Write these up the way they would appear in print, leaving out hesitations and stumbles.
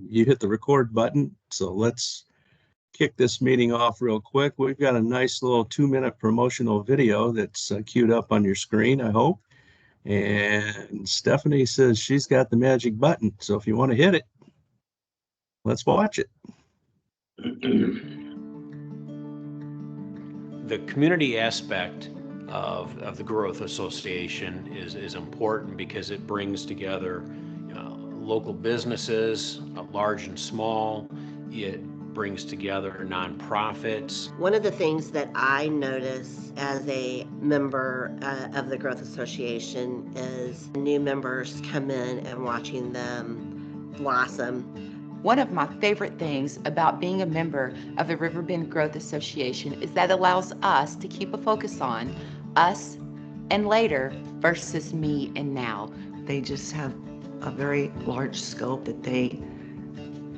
you hit the record button. So let's kick this meeting off real quick. We've got a nice little 2-minute promotional video that's queued up on your screen, I hope. And Stephanie says she's got the magic button. So if you want to hit it, let's watch it. The community aspect of the Growth Association is important because it brings together local businesses, large and small. It brings together nonprofits. One of the things that I notice as a member of the Growth Association is new members come in and watching them blossom. One of my favorite things about being a member of the Riverbend Growth Association is that it allows us to keep a focus on us and later versus me and now. They just have a very large scope that they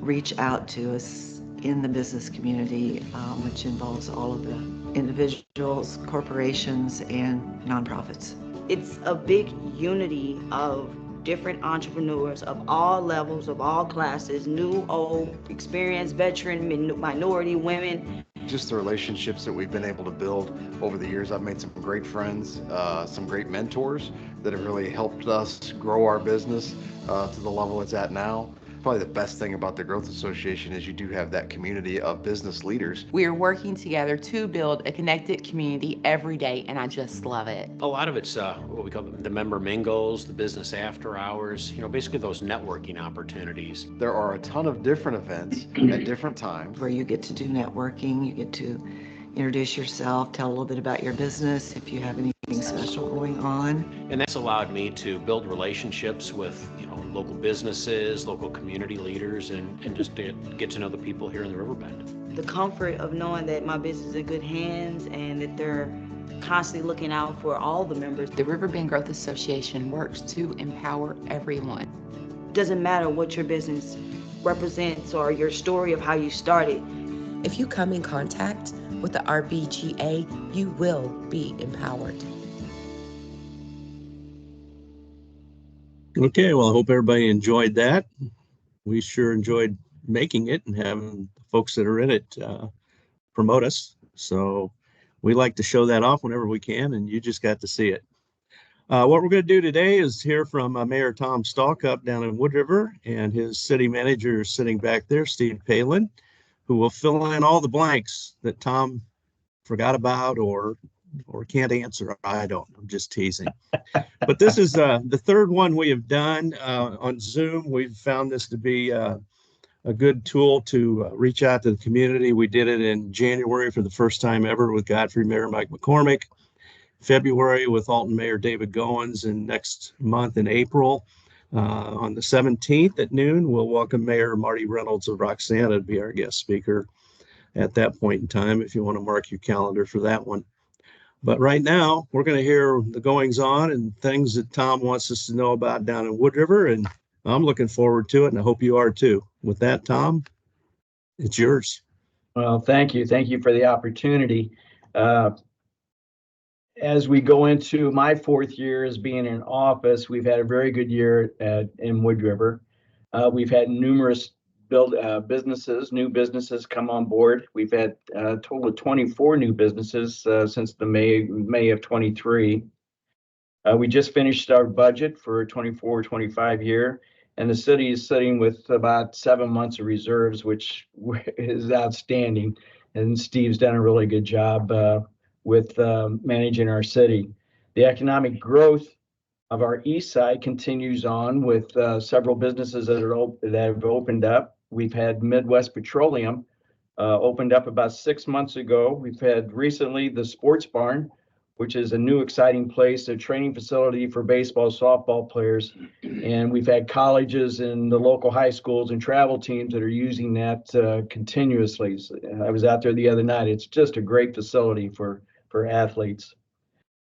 reach out to us in the business community, which involves all of the individuals, corporations, and nonprofits. It's a big unity of different entrepreneurs of all levels, of all classes, new, old, experienced, veteran, minority, women. Just the relationships that we've been able to build over the years. I've made some great friends, some great mentors that have really helped us grow our business to the level it's at now. Probably the best thing about the Growth Association is you do have that community of business leaders. We are working together to build a connected community every day, and I just love it. A lot of it's what we call the member mingles, the business after hours, basically those networking opportunities. There are a ton of different events at different times. Where you get to do networking, you get to introduce yourself, tell a little bit about your business, if you have anything special going on. And that's allowed me to build relationships with local businesses, local community leaders, and just to get to know the people here in the Riverbend. The comfort of knowing that my business is in good hands and that they're constantly looking out for all the members. The Riverbend Growth Association works to empower everyone. Doesn't matter what your business represents or your story of how you started. If you come in contact with the RBGA, you will be empowered. Okay, well, I hope everybody enjoyed that. We sure enjoyed making it and having the folks that are in it promote us. So we like to show that off whenever we can, and you just got to see it. What we're going to do today is hear from Mayor Tom Stalcup down in Wood River, and his city manager is sitting back there, Steve Palin, who will fill in all the blanks that Tom forgot about or can't answer. I'm just teasing. But this is the third one we have done on Zoom. We've found this to be a good tool to reach out to the community. We did it in January for the first time ever with Godfrey Mayor Mike McCormick, February with Alton Mayor David Goins, and next month in April on the 17th at noon, we'll welcome Mayor Marty Reynolds of Roxana to be our guest speaker at that point in time, if you want to mark your calendar for that one. But right now, we're going to hear the goings on and things that Tom wants us to know about down in Wood River, and I'm looking forward to it, and I hope you are too. With that, Tom, it's yours. Well, thank you. Thank you for the opportunity. As we go into my fourth year as being in office, we've had a very good year in Wood River. We've had numerous new businesses come on board. We've had a total of 24 new businesses since the May of 23. We just finished our budget for 24-25 year, and the city is sitting with about 7 months of reserves, which is outstanding. And Steve's done a really good job with managing our city. The economic growth of our east side continues on with several businesses that have opened up. We've had Midwest Petroleum opened up about 6 months ago. We've had recently the Sports Barn, which is a new exciting place, a training facility for baseball, softball players. And we've had colleges and the local high schools and travel teams that are using that continuously. So I was out there the other night. It's just a great facility for athletes.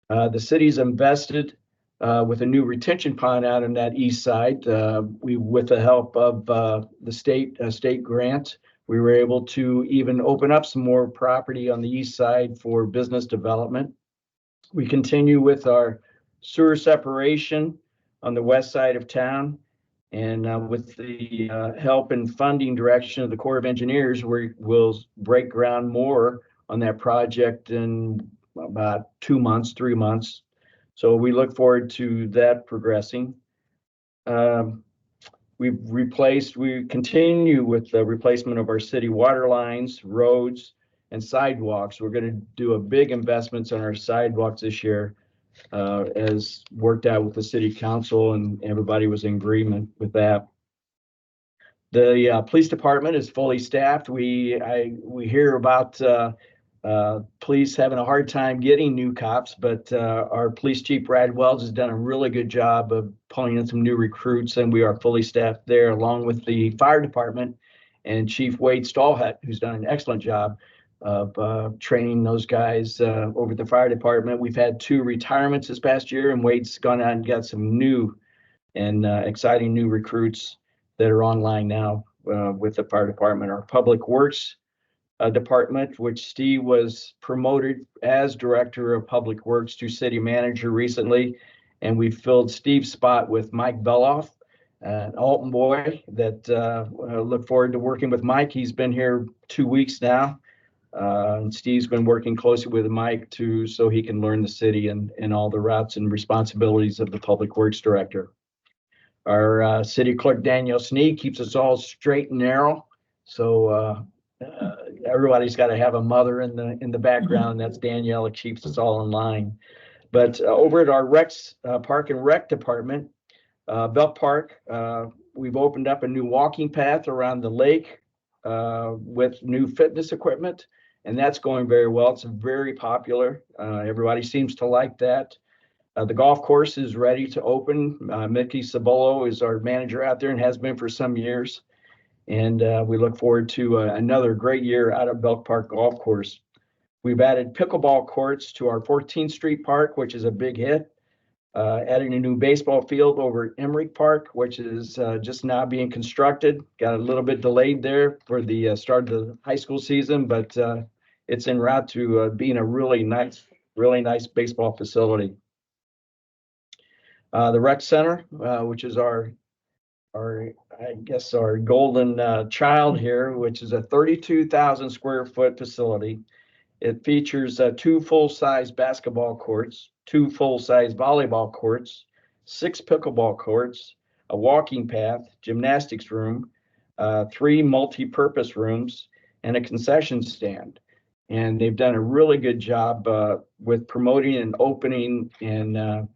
The city's invested with a new retention pond out on that east side. With the help of the state grant, we were able to even open up some more property on the east side for business development. We continue with our sewer separation on the west side of town, And with the help and funding direction of the Corps of Engineers, we'll break ground more on that project in about 2 months, 3 months. So we look forward to that progressing. We continue with the replacement of our city water lines, roads, and sidewalks. We're going to do a big investments on our sidewalks this year, as worked out with the city council, and everybody was in agreement with that. The police department is fully staffed. We hear about police having a hard time getting new cops, but our police chief Brad Wells has done a really good job of pulling in some new recruits, and we are fully staffed there, along with the fire department and Chief Wade Stallhut, who's done an excellent job of training those guys over the fire department. We've had 2 retirements this past year, and Wade's gone out and got some new and exciting new recruits that are online now with the fire department. Our public works department, which Steve was promoted as director of public works to city manager recently, and we filled Steve's spot with Mike Beloff, an Alton boy that look forward to working with Mike. He's been here 2 weeks now, and Steve's been working closely with Mike so he can learn the city and all the routes and responsibilities of the public works director. Our city clerk Danielle Sneed keeps us all straight and narrow, so everybody's got to have a mother in the background. That's Danielle. It keeps us all in line. But over at our park and rec department, Belt Park, we've opened up a new walking path around the lake with new fitness equipment, and that's going very well. It's very popular. Everybody seems to like that. The golf course is ready to open. Mickey Cibolo is our manager out there and has been for some years. And we look forward to another great year out of Belk Park Golf Course. We've added pickleball courts to our 14th Street Park, which is a big hit. Adding a new baseball field over at Emmerich Park, which is just now being constructed. Got a little bit delayed there for the start of the high school season, but it's en route to being a really nice baseball facility. The rec center, which is our golden child here, which is a 32,000 square foot facility. It features 2 full-size basketball courts, 2 full-size volleyball courts, 6 pickleball courts, a walking path, gymnastics room, 3 multi-purpose rooms, and a concession stand. And they've done a really good job with promoting and opening and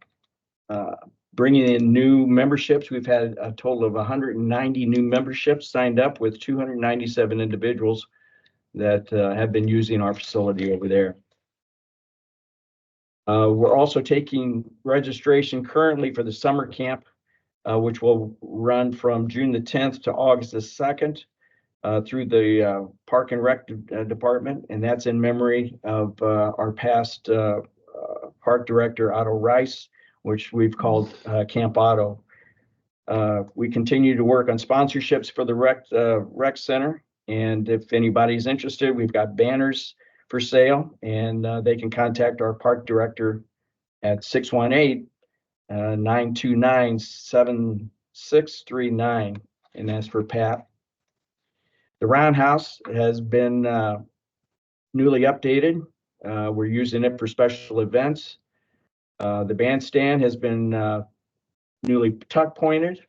bringing in new memberships. We've had a total of 190 new memberships signed up, with 297 individuals that have been using our facility over there. We're also taking registration currently for the summer camp, which will run from June the 10th to August the 2nd through the Park and Rec department, and that's in memory of our past park director, Otto Rice, which we've called Camp Otto. We continue to work on sponsorships for the rec center. And if anybody's interested, we've got banners for sale, and they can contact our park director at 618-929-7639, and that's for Pat. The roundhouse has been newly updated. We're using it for special events. The bandstand has been newly tuck pointed,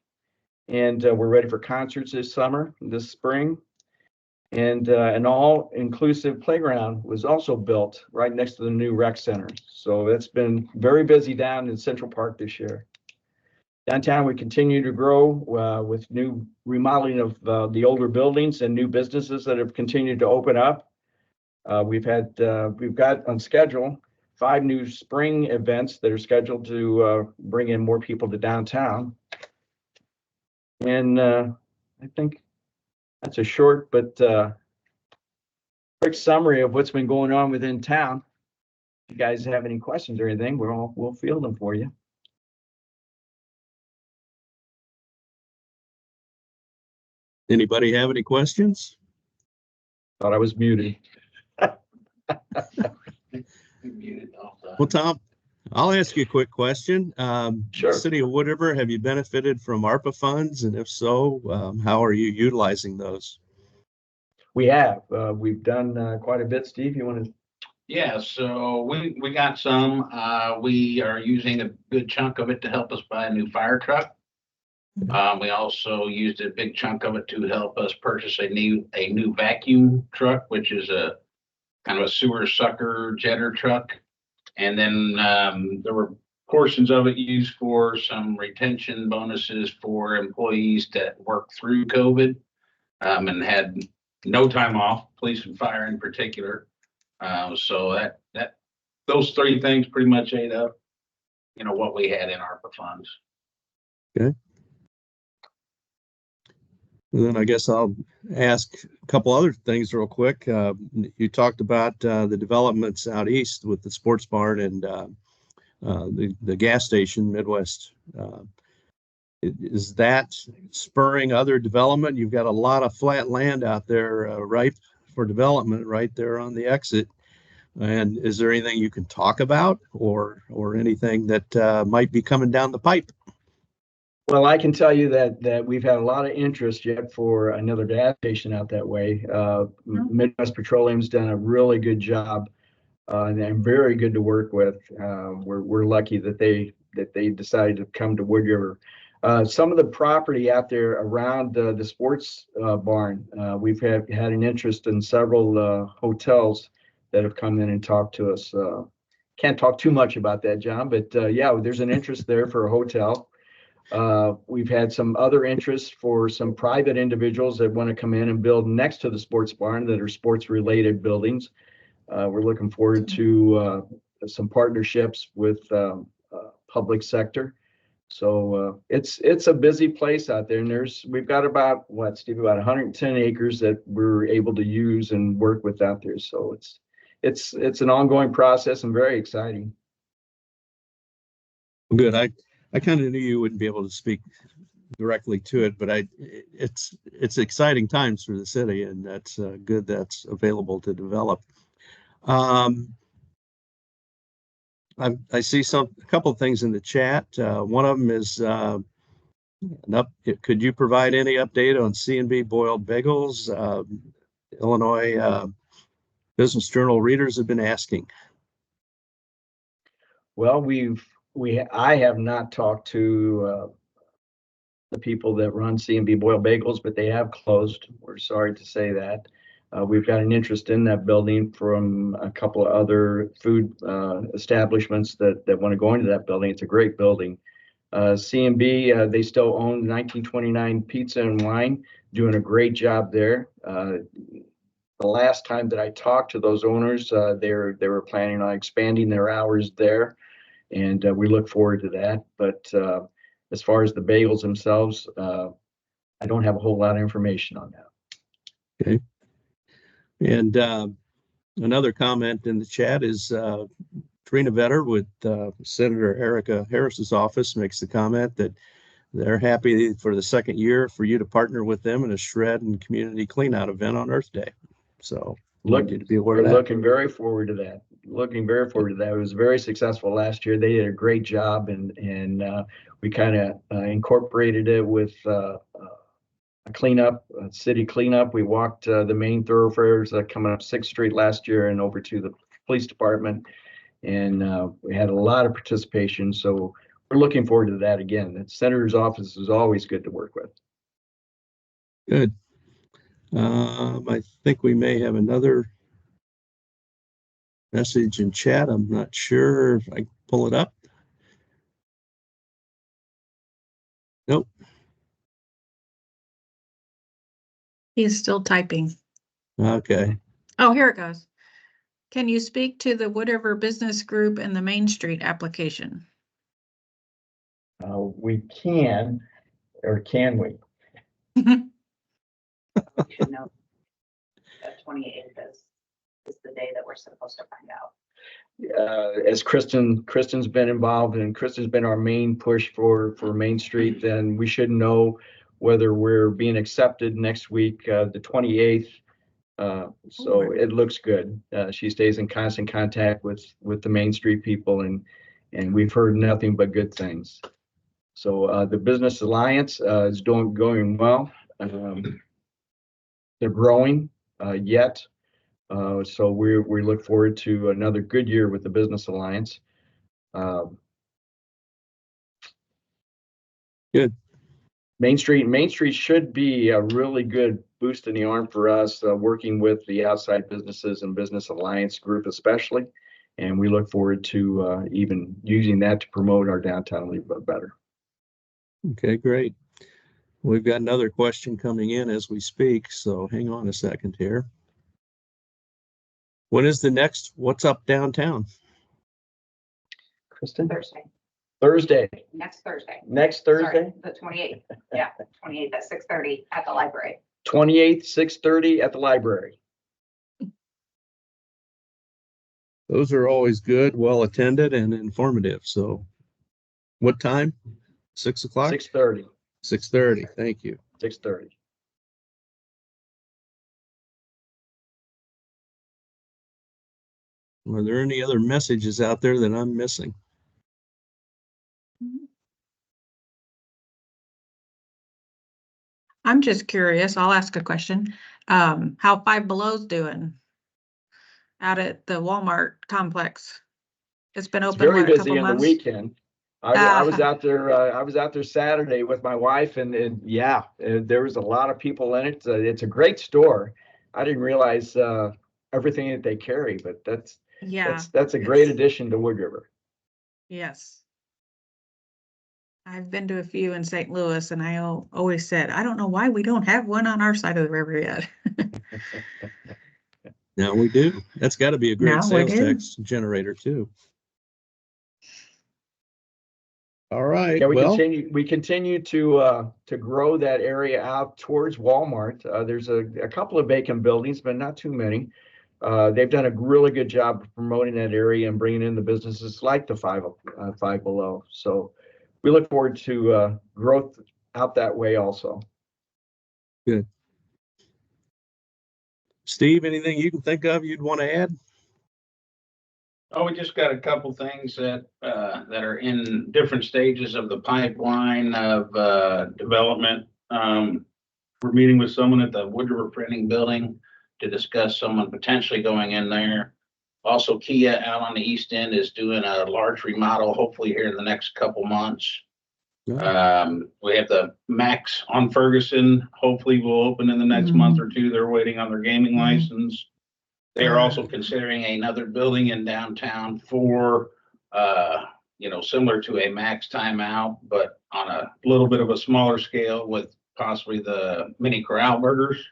and we're ready for concerts this spring. And an all-inclusive playground was also built right next to the new rec center. So it's been very busy down in Central Park this year. Downtown, we continue to grow with new remodeling of the older buildings and new businesses that have continued to open up. We've got on schedule 5 new spring events that are scheduled to bring in more people to downtown. And I think that's a short but quick summary of what's been going on within town. If you guys have any questions or anything, we'll field them for you. Anybody have any questions? Thought I was muted. Well, Tom, I'll ask you a quick question. Sure. City of Wood River, have you benefited from ARPA funds? And if so, how are you utilizing those? We have. We've done quite a bit. Steve, you want to? Yeah, so we got some. We are using a good chunk of it to help us buy a new fire truck. We also used a big chunk of it to help us purchase a new vacuum truck, which is a kind of a sewer sucker jetter truck. And then there were portions of it used for some retention bonuses for employees that worked through COVID and had no time off, police and fire in particular. So that those three things pretty much ate up, what we had in ARPA funds. Okay. And then I guess I'll ask a couple other things real quick. You talked about the developments out east with the sports barn and the gas station, Midwest. Is that spurring other development? You've got a lot of flat land out there ripe for development right there on the exit. And is there anything you can talk about or anything that might be coming down the pipe? Well, I can tell you that we've had a lot of interest yet for another gas station out that way. Midwest Petroleum's done a really good job, and they're very good to work with. We're lucky that they decided to come to Wood River. Some of the property out there around the sports barn, we've had an interest in several hotels that have come in and talked to us. Can't talk too much about that, John, but yeah, there's an interest there for a hotel. We've had some other interest for some private individuals that want to come in and build next to the sports barn that are sports related buildings. We're looking forward to some partnerships with public sector. So it's a busy place out there, and we've got about Steve, about 110 acres that we're able to use and work with out there. So it's an ongoing process and very exciting. Good. I kind of knew you wouldn't be able to speak directly to it, but it's exciting times for the city, and that's good that's available to develop. I see a couple of things in the chat. One of them is, could you provide any update on C&B boiled bagels? Illinois Business Journal readers have been asking. Well, I have not talked to the people that run C&B Boiled Bagels, but they have closed. We're sorry to say that. We've got an interest in that building from a couple of other food establishments that want to go into that building. It's a great building. C&B, they still own 1929 Pizza and Wine, doing a great job there. The last time that I talked to those owners, they were planning on expanding their hours there, and we look forward to that. But as far as the bagels themselves, I don't have a whole lot of information on that. Okay. And another comment in the chat is Trina Vetter with Senator Erica Harris's office makes the comment that they're happy for the second year for you to partner with them in a shred and community cleanout event on Earth Day. So lucky to be aware of that. Looking very forward to that. It was very successful last year. They did a great job, and we kind of incorporated it with a city cleanup. We walked the main thoroughfares coming up 6th Street last year and over to the police department, and we had a lot of participation. So we're looking forward to that again. The senator's office is always good to work with. Good. I think we may have another message in chat. I'm not sure if I can pull it up. Nope. He's still typing. Okay. Oh, here it goes. Can you speak to the Wood River Business Group and the Main Street application? We can, or can we? Should know that 28th is the day that we're supposed to find out. As Kristen's been involved, and Kristen's been our main push for Main Street, then we should know whether we're being accepted next week, the 28th. So it looks good. She stays in constant contact with the Main Street people, and and we've heard nothing but good things. So the Business Alliance is going well. They're growing yet. So we look forward to another good year with the Business Alliance. Good. Main Street should be a really good boost in the arm for us, working with the outside businesses and Business Alliance group especially. And we look forward to even using that to promote our downtown a little bit better. Okay, great. We've got another question coming in as we speak, so hang on a second here. When is the next What's Up Downtown? Kristen? Thursday, Thursday. next Thursday. Next Thursday? Sorry, the 28th. Yeah, 28th at 6:30 at the library. 28th, 6:30 at the library. Those are always good, well attended, and informative. So what time? 6 o'clock? 6:30. 6:30. Thank you. 6:30. Are there any other messages out there that I'm missing? I'm just curious. I'll ask a question. How Five Below's doing out at the Walmart complex? It's been It's open, very what, a couple busy on the months? weekend. I was out there. I was out there Saturday with my wife, and yeah, there was a lot of people in it. It's a great store. I didn't realize everything that they carry, but that's a great addition to Wood River. Yes. I've been to a few in St. Louis, and I always said, I don't know why we don't have one on our side of the river yet. Now we do. That's got to be a great Now we sales do. tax generator too. All right. Yeah, well, we continue to grow that area out towards Walmart. There's a couple of vacant buildings, but not too many. They've done a really good job of promoting that area and bringing in the businesses like the Five Below. So we look forward to growth out that way also. good. Steve, anything you can think of you'd want to add? Oh, we just got a couple things that are in different stages of the pipeline of development. We're meeting with someone at the Wood River Printing Building to discuss someone potentially going in there. Also, Kia out on the east end is doing a large remodel, hopefully here in the next couple months. We have the Max on Ferguson, hopefully will open in the next month or two. They're waiting on their gaming license. They are also considering another building in downtown for, similar to a Max Timeout, but on a little bit of a smaller scale with possibly the mini corral burgers.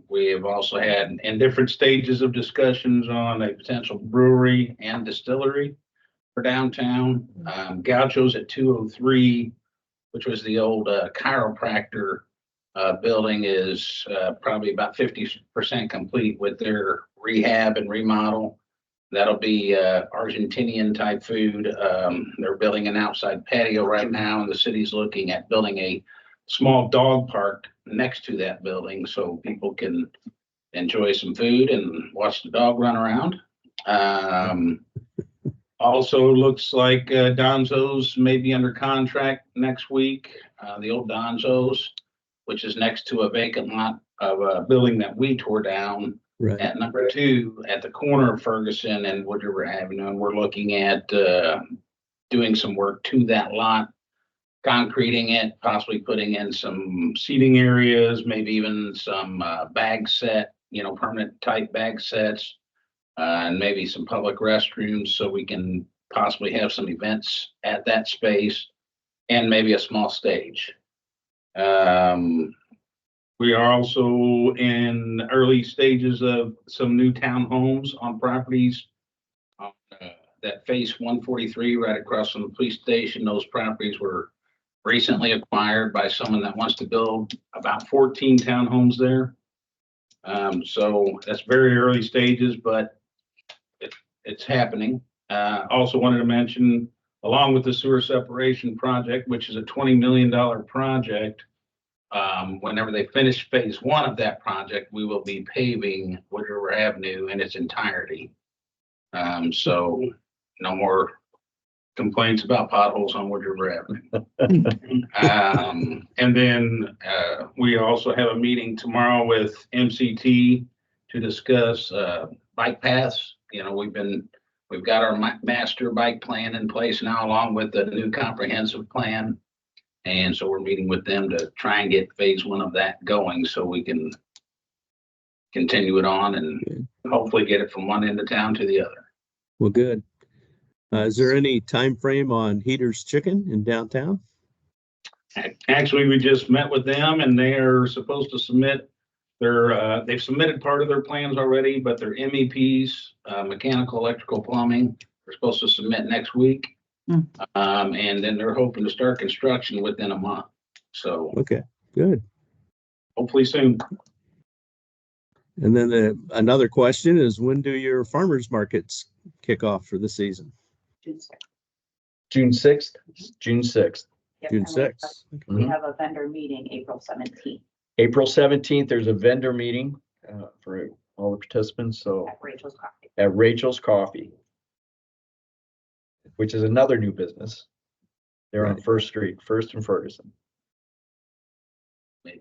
We have also had in different stages of discussions on a potential brewery and distillery for downtown. Gaucho's at 203, which was the old chiropractor building, is probably about 50% complete with their rehab and remodel. That'll be Argentinian type food. They're building an outside patio right now, and the city's looking at building a small dog park next to that building so people can enjoy some food and watch the dog run around. Also looks like Donzo's may be under contract next week. The old Donzo's, which is next to a vacant lot of a building that we tore down at number 2 at the corner of Ferguson and Wood River Avenue. And we're looking at doing some work to that lot, concreting it, possibly putting in some seating areas, maybe even some bag set, permanent type bag sets, and maybe some public restrooms so we can possibly have some events at that space and maybe a small stage. We are also in early stages of some new townhomes on properties that face 143 right across from the police station. Those properties were recently acquired by someone that wants to build about 14 townhomes there. So that's very early stages, but it's happening. Also wanted to mention, along with the sewer separation project, which is a $20 million project, whenever they finish phase 1 of that project, we will be paving Wood River Avenue in its entirety. So no more complaints about potholes on Wood River Avenue. And then we also have a meeting tomorrow with MCT to discuss bike paths. You know, we've got our master bike plan in place now, along with the new comprehensive plan. And so we're meeting with them to try and get phase 1 of that going so we can continue it on and hopefully get it from one end of town to the other. Well, good. Is there any time frame on Heater's Chicken in downtown? Actually, we just met with them and they are supposed to submit they've submitted part of their plans already, but their MEPs, mechanical, electrical, plumbing, they're supposed to submit next week. And then they're hoping to start construction within a month. So okay, good. Hopefully soon. And then another question is, when do your farmers markets kick off for the season? June 6th. June 6th. Yep, June and 6th. We have a vendor meeting April 17th April 17th, there's a vendor meeting for all the participants. So at Rachel's Coffee. at Rachel's Coffee, which is another new business. They're on First Street, First and Ferguson.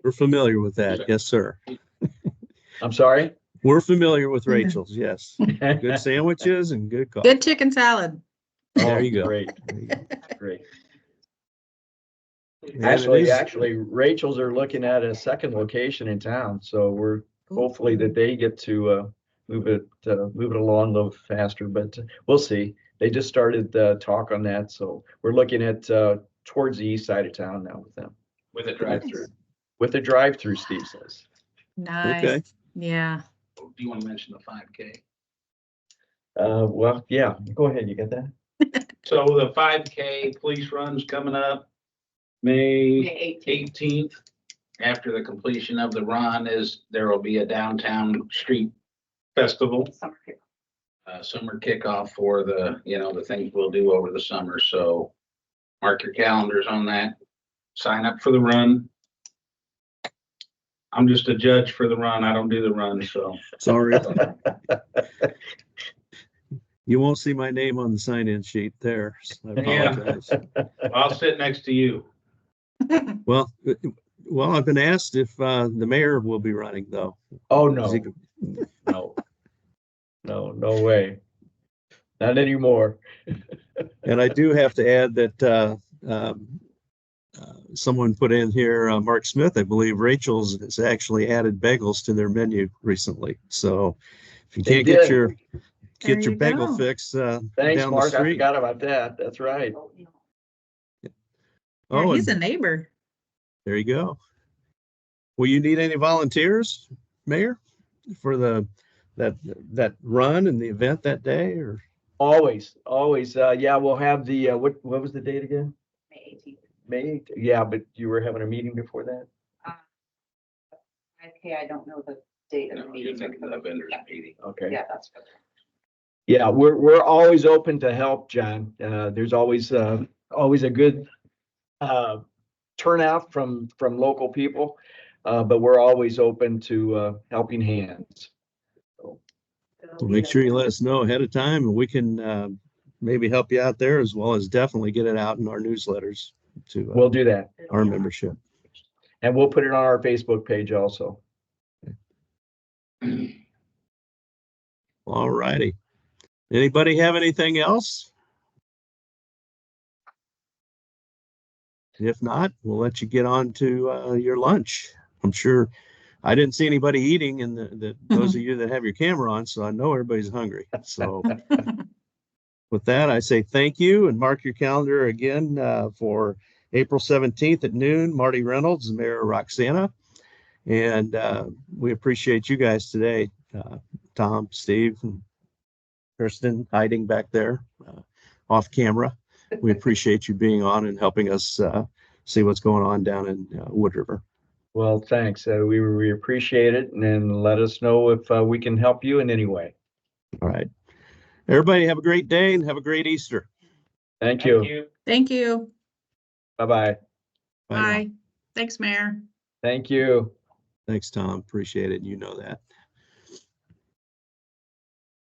We're familiar with that. Yes, sir. I'm sorry? We're familiar with Rachel's. Yes. Good sandwiches and good coffee. Good chicken salad. There you go. Great, There you go. great. And Actually, Rachel's are looking at a second location in town, so we're hopefully that they get to move it along a little faster, but we'll see. They just started talk on that, so we're looking at towards the east side of town now with them. With a drive-through. With a drive-through, Steve says. Nice. Okay. Yeah. Do you want to mention the 5K? Well, yeah, go ahead. You got that? So the 5K police run's coming up May 18th. After the completion of the run there will be a downtown street festival. Summer kickoff for the things we'll do over the summer. So mark your calendars on that. Sign up for the run. I'm just a judge for the run. I don't do the run, so. Sorry. You won't see my name on the sign-in sheet there. So I apologize. I'll sit next to you. Well, I've been asked if the mayor will be running, though. Oh, no. No way. Not anymore. And I do have to add that someone put in here, Mark Smith, I believe Rachel's has actually added bagels to their menu recently. So if you can't get your bagel fix Thanks, down Mark. the street. I forgot about that. That's right. Yeah, he's a neighbor. There you go. Will you need any volunteers, Mayor, for that run and the event that day? Or Always. Yeah, we'll have the what was the date again? May 18th. May 8th. Yeah, but you were having a meeting before that? Okay, I don't know the date of the meeting. You're thinking of the vendors meeting. Okay. Yeah, that's good. Yeah, we're always open to help, John. There's always a good turnout from local people, but we're always open to helping hands. So. Well, make sure you let us know ahead of time, and we can maybe help you out there, as well as definitely get it out in our newsletters to we'll do that. Our membership. And we'll put it on our Facebook page also. All righty. Anybody have anything else? If not, we'll let you get on to your lunch. I'm sure I didn't see anybody eating, and those of you that have your camera on, so I know everybody's hungry. So with that, I say thank you, and mark your calendar again for April 17th at noon. Marty Reynolds, Mayor Roxana, and we appreciate you guys today. Tom, Steve, and Kirsten hiding back there off camera. We appreciate you being on and helping us see what's going on down in Wood River. Well, thanks. We appreciate it, and then let us know if we can help you in any way. All right. Everybody have a great day and have a great Easter. Thank you. Thank you. Bye-bye. Bye. Thanks, Mayor. Thank you. Thanks, Tom. Appreciate it. You know that.